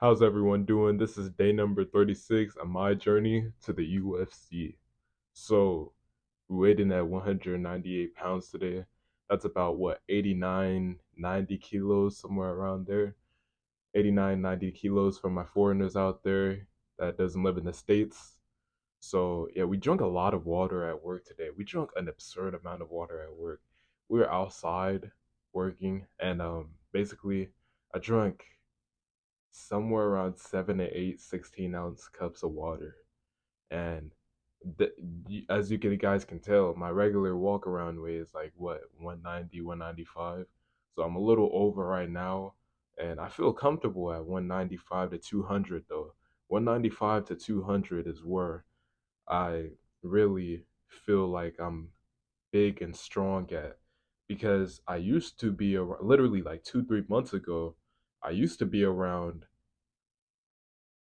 How's everyone doing? This is day number 36 on my journey to the UFC. So, weighing at 198 pounds today. That's about what, 89, 90 kilos, somewhere around there. 89, 90 kilos for my foreigners out there that doesn't live in the States. So, yeah, we drank a lot of water at work today. We drank an absurd amount of water at work. We were outside working, and basically, I drank somewhere around 7 to 8 16-ounce cups of water. And as you guys can tell, my regular walk around weight is like what, 190, 195. So I'm a little over right now, and I feel comfortable at 195 to 200 though. 195 to 200 is where I really feel like I'm big and strong at, because I used to be around, literally like 2 3 months ago, I used to be around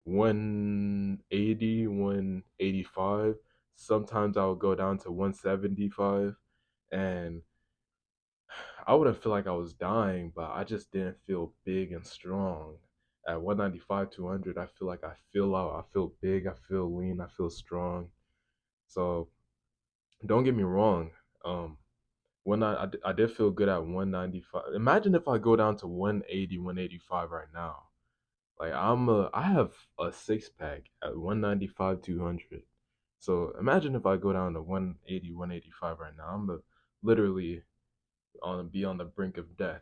180, 185. Sometimes I would go down to 175, and I wouldn't feel like I was dying, but I just didn't feel big and strong. At 195, 200, I feel like I feel out, I feel big, I feel lean, I feel strong. So don't get me wrong. Um, when I did feel good at 195. Imagine if I go down to 180, 185 right now. Like I have a six pack at 195, 200. So imagine if I go down to 180, 185 right now. Literally on the brink of death.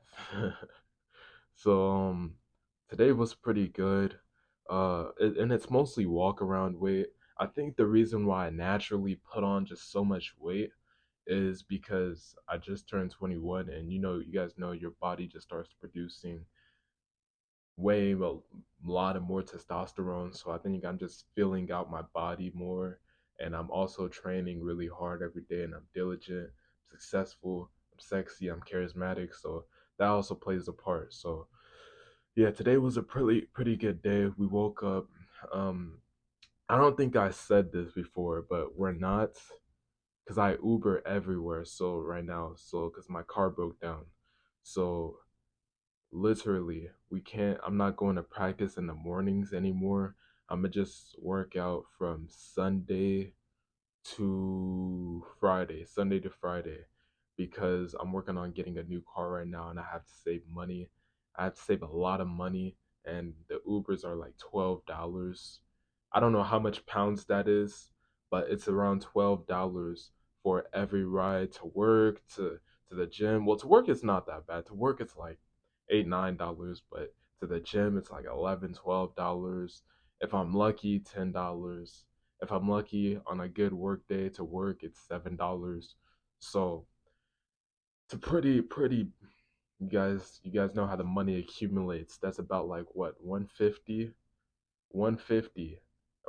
So today was pretty good. And it's mostly walk around weight. I think the reason why I naturally put on just so much weight is because I just turned 21, and you guys know your body just starts producing way a lot of more testosterone. So I think I'm just filling out my body more, and I'm also training really hard every day, and I'm diligent, successful, I'm sexy, I'm charismatic. So that also plays a part. So yeah, today was a pretty good day. We woke up. Um, I don't think I said this before, but we're not, because I Uber everywhere. So right now, so because my car broke down, so literally, we can't. I'm not going to practice in the mornings anymore. I'm gonna just work out from Sunday to Friday, Sunday to Friday, because I'm working on getting a new car right now, and I have to save money. I have to save a lot of money, and the Ubers are like $12. I don't know how much pounds that is, but it's around $12 for every ride to work, to the gym. Well, to work it's not that bad. To work it's like $8 9, but to the gym it's like 11 $12. If I'm lucky, $10. If I'm lucky on a good work day to work, it's $7. So it's a pretty you guys know how the money accumulates. That's about like what, 150,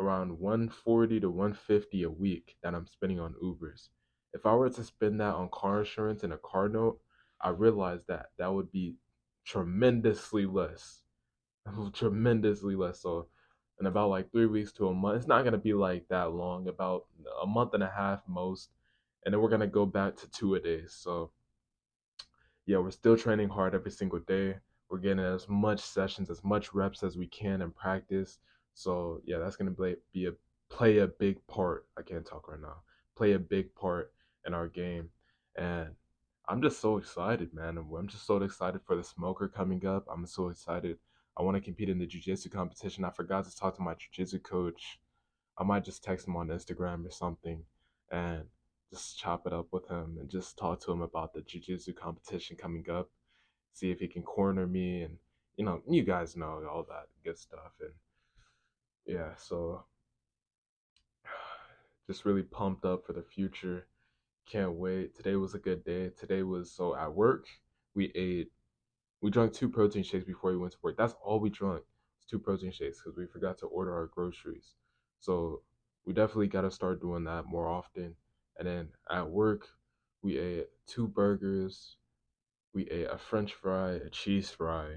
around 140 to 150 a week that I'm spending on Ubers. If I were to spend that on car insurance and a car note, I realize that that would be tremendously less. Tremendously less. So in about like 3 weeks to a month, it's not gonna be like that long, about a month and a half most, and then we're gonna go back to two a day. So yeah, we're still training hard every single day. We're getting as much sessions, as much reps as we can in practice. So yeah, that's gonna play a big part. I can't talk right now. Play a big part in our game, and I'm just so excited, man. I'm just so excited for the smoker coming up. I'm so excited. I want to compete in the jiu-jitsu competition. I forgot to talk to my jiu-jitsu coach. I might just text him on Instagram or something, and just chop it up with him and just talk to him about the jiu-jitsu competition coming up. See if he can corner me, and you guys know all that good stuff. And yeah, so just really pumped up for the future. Can't wait. Today was a good day. Today was, so at work, we we drank two protein shakes before we went to work. That's all we drank. It's two protein shakes because we forgot to order our groceries. So we definitely got to start doing that more often. And then at work, we ate two burgers. We ate a French fry, a cheese fry,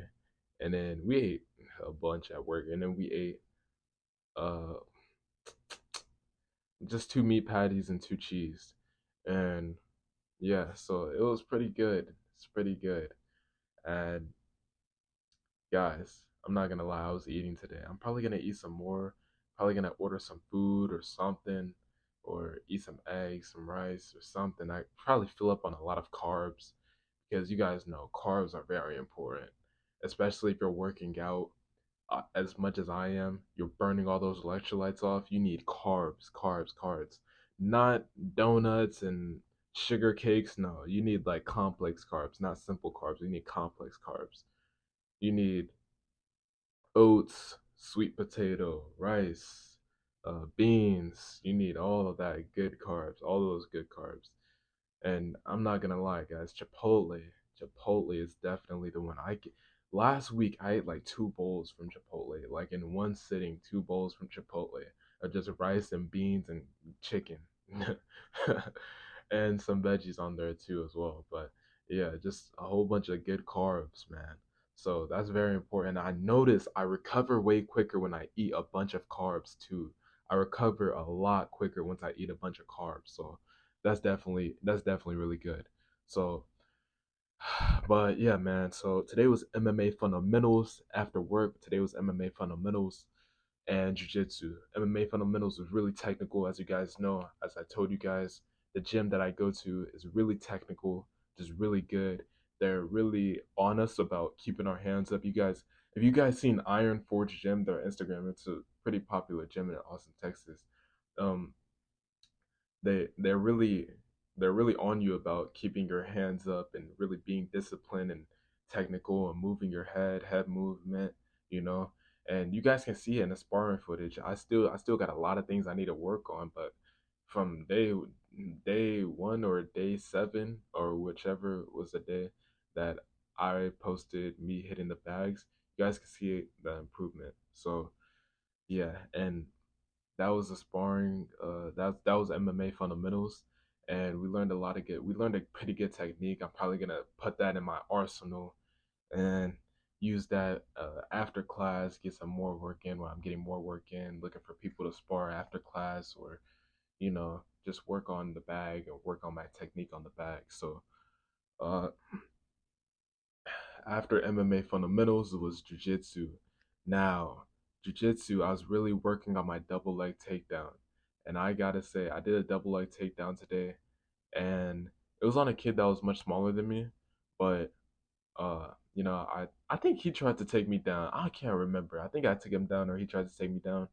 and then we ate a bunch at work. And then we ate uh just two meat patties and two cheese. And yeah, so it was pretty good. It's pretty good. And guys, I'm not gonna lie, I was eating today. I'm probably gonna eat some more. Probably gonna order some food or something, or eat some eggs, some rice, or something. I probably fill up on a lot of carbs because you guys know carbs are very important, especially if you're working out as much as I am. You're burning all those electrolytes off. You need carbs, carbs, carbs, not donuts and sugar cakes. No, you need like complex carbs, not simple carbs. You need complex carbs. You need oats, sweet potato, rice, beans. You need all of that good carbs, all of those good carbs. And I'm not gonna lie, guys, Chipotle is definitely the one. Last week I ate like 2 bowls from Chipotle, like in one sitting, 2 bowls from Chipotle of just rice and beans and chicken, and some veggies on there too as well. But yeah, just a whole bunch of good carbs, man. So that's very important. I notice I recover way quicker when I eat a bunch of carbs too. I recover a lot quicker once I eat a bunch of carbs. So that's definitely really good. So, but yeah, man. So today was MMA fundamentals after work. Today was MMA fundamentals and jiu-jitsu. MMA fundamentals is really technical, as you guys know. As I told you guys, the gym that I go to is really technical, just really good. They're really on us about keeping our hands up. If you guys seen Iron Forge Gym, their Instagram, it's a pretty popular gym in Austin, Texas. Um, they're really they're really on you about keeping your hands up and really being disciplined and technical and moving your head movement, you know. And you guys can see it in the sparring footage. I still got a lot of things I need to work on, but from day one or day seven or whichever was the day that I posted me hitting the bags, you guys can see the improvement. So yeah, and that was a sparring. That was MMA fundamentals, and we learned a pretty good technique. I'm probably gonna put that in my arsenal and use that after class. Get some more work in while I'm getting more work in. Looking for people to spar after class, or just work on the bag or work on my technique on the bag. So uh, after MMA fundamentals, it was jujitsu. Now, jujitsu, I was really working on my double leg takedown. And I gotta say, I did a double leg takedown today, and it was on a kid that was much smaller than me. But I think he tried to take me down. I can't remember. I think I took him down or he tried to take me down.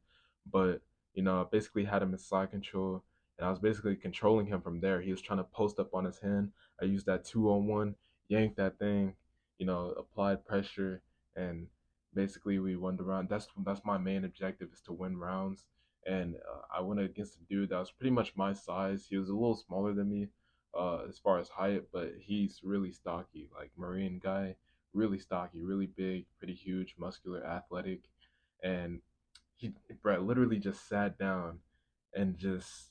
But, I basically had him in side control and I was basically controlling him from there. He was trying to post up on his hand. I used that 2-on-1, yanked that thing, applied pressure, and basically we won the round. That's my main objective, is to win rounds. And I went against a dude that was pretty much my size. He was a little smaller than me, as far as height, but he's really stocky, like Marine guy, really stocky, really big, pretty huge, muscular, athletic, and he, Brett, literally just sat down and just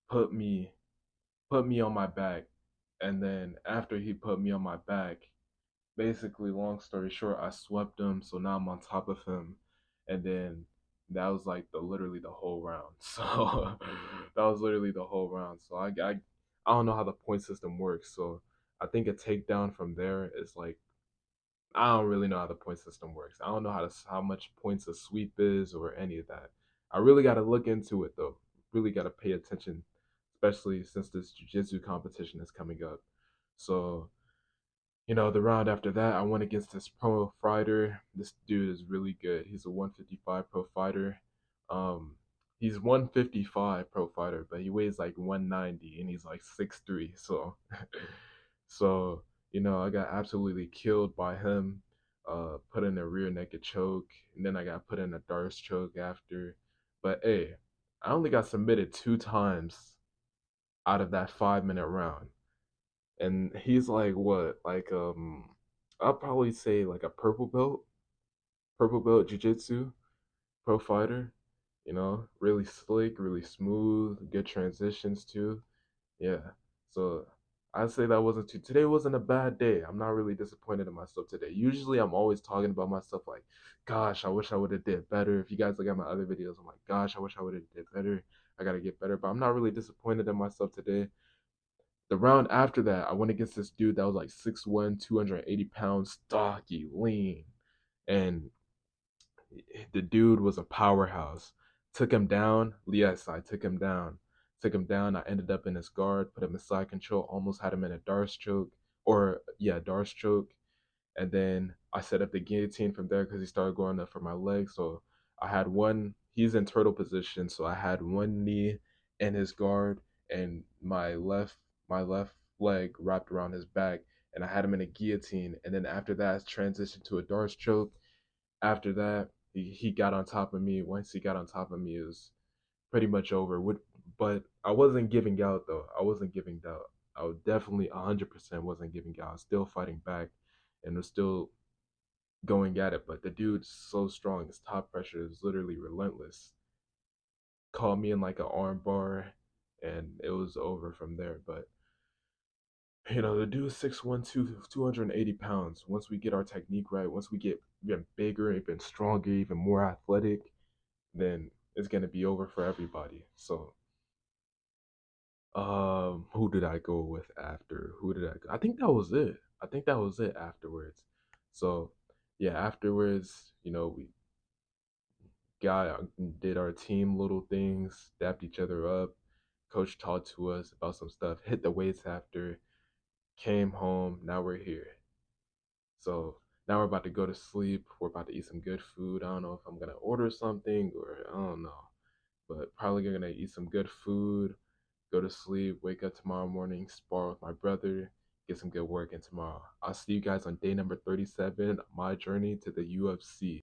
put me put me on my back, and then after he put me on my back, basically, long story short, I swept him, so now I'm on top of him, and then that was like literally the whole round. So that was literally the whole round. So I don't know how the point system works. So I think a takedown from there is like, I don't really know how the point system works. I don't know how much points a sweep is or any of that. I really got to look into it though. Really got to pay attention, especially since this jiu-jitsu competition is coming up. So the round after that, I went against this pro fighter. This dude is really good. He's a 155 pro fighter. Um, he's 155 pro fighter, but he weighs like 190 and he's like 6'3". So, so I got absolutely killed by him. Put in a rear naked choke, and then I got put in a Darce choke after. But hey, I only got submitted 2 times out of that 5-minute round, and he's like what, like I'll probably say like a purple belt jiu-jitsu pro fighter. Really slick, really smooth, good transitions too. Yeah. So I'd say that wasn't too today wasn't a bad day. I'm not really disappointed in myself today. Usually I'm always talking about myself like, gosh, I wish I would have did better. If you guys look at my other videos, I'm like, gosh, I wish I would have did better. I gotta get better. But I'm not really disappointed in myself today. The round after that, I went against this dude that was like 6'1", 280 pounds, stocky, lean. And The dude was a powerhouse. Took him down. Yes, I took him down. Took him down. I ended up in his guard, put him in side control, almost had him in a Darce choke. Or, yeah, Darce choke. And then I set up the guillotine from there because he started going up for my leg. So I had one, he's in turtle position. So I had one knee in his guard and my left leg wrapped around his back. And I had him in a guillotine. And then after that, I transitioned to a Darce choke. After that, he got on top of me. Once he got on top of me, it was pretty much over. But I wasn't giving out though. I wasn't giving out. I was definitely 100% wasn't giving out. I was still fighting back, and was still going at it. But the dude's so strong. His top pressure is literally relentless. Caught me in like an arm bar, and it was over from there. But the dude's 6'1", 280 pounds. Once we get our technique right, once we get even bigger, even stronger, even more athletic, then it's gonna be over for everybody. So, who did I go with after? Who did I go? I think that was it. I think that was it afterwards. So, yeah, afterwards, we got did our team little things, dapped each other up. Coach talked to us about some stuff. Hit the weights after. Came home. Now we're here. So now we're about to go to sleep. We're about to eat some good food. I don't know if I'm gonna order something or I don't know, but probably gonna eat some good food, go to sleep, wake up tomorrow morning, spar with my brother, get some good work in tomorrow. I'll see you guys on day number 37, my journey to the UFC.